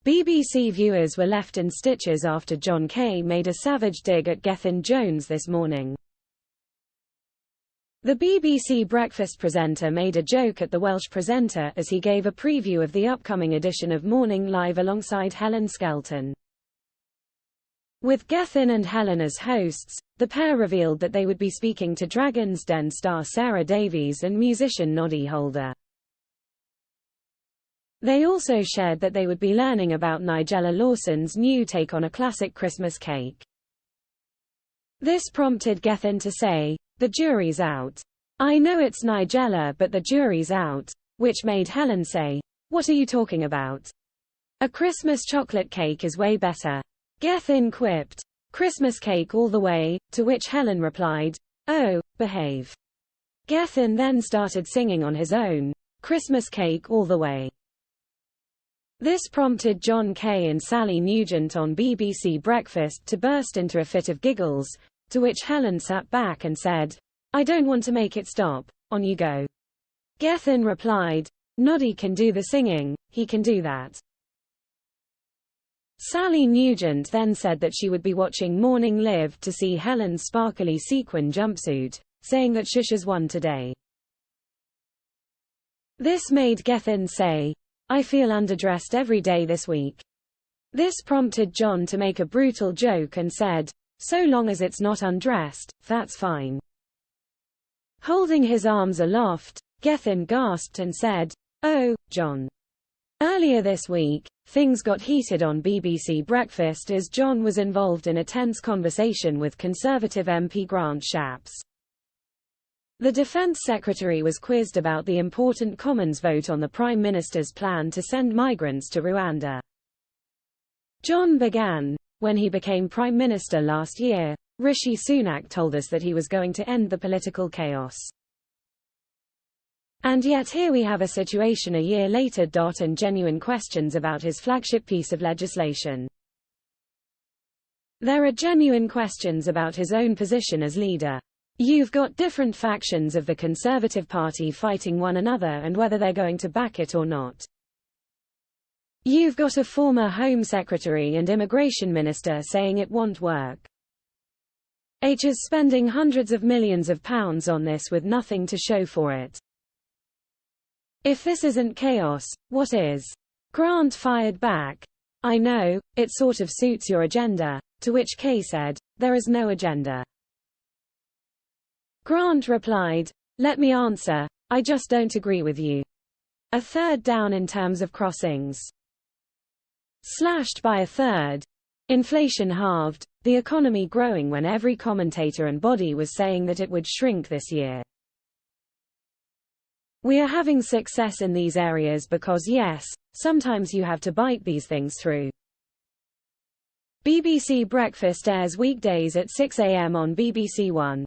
BBC viewers were left in stitches after Jon Kay made a savage dig at Gethin Jones this morning. The BBC breakfast presenter made a joke at the Welsh presenter as he gave a preview of the upcoming edition of Morning Live alongside Helen Skelton. With Gethin and Helen as hosts, the pair revealed that they would be speaking to Dragon's Den star Sara Davies and musician Noddy Holder. They also shared that they would be learning about Nigella Lawson's new take on a classic Christmas cake. This prompted Gethin to say, "The jury's out. I know it's Nigella, but the jury's out," which made Helen say, "What are you talking about? A Christmas chocolate cake is way better." Gethin quipped, "Christmas cake all the way," to which Helen replied, "Oh, behave." Gethin then started singing on his own, "Christmas cake all the way." This prompted Jon Kay and Sally Nugent on BBC Breakfast to burst into a fit of giggles, to which Helen sat back and said, "I don't want to make it stop, on you go." Gethin replied, "Noddy can do the singing, he can do that." Sally Nugent then said that she would be watching Morning Live to see Helen's sparkly sequin jumpsuit, saying that Shusha's won today. This made Gethin say, "I feel underdressed every day this week." This prompted Jon to make a brutal joke and said, "So long as it's not undressed, that's fine." Holding his arms aloft, Gethin gasped and said, "Oh, Jon." Earlier this week, things got heated on BBC Breakfast as Jon was involved in a tense conversation with Conservative MP Grant Shapps. The Defence Secretary was quizzed about the important Commons vote on the Prime Minister's plan to send migrants to Rwanda. Jon began, "When he became Prime Minister last year, Rishi Sunak told us that he was going to end the political chaos. And yet here we have a situation a year later. And genuine questions about his flagship piece of legislation. There are genuine questions about his own position as leader. You've got different factions of the Conservative Party fighting one another and whether they're going to back it or not. You've got a former Home Secretary and Immigration Minister saying it won't work. Is spending hundreds of millions of pounds on this with nothing to show for it. If this isn't chaos, what is?" Grant fired back, "I know, it sort of suits your agenda," to which Kay said, "There is no agenda." Grant replied, "Let me answer, I just don't agree with you. A third down in terms of crossings. Slashed by a third. Inflation halved, the economy growing when every commentator and body was saying that it would shrink this year. We are having success in these areas because yes, sometimes you have to bite these things through." BBC Breakfast airs weekdays at 6 a.m. on BBC One.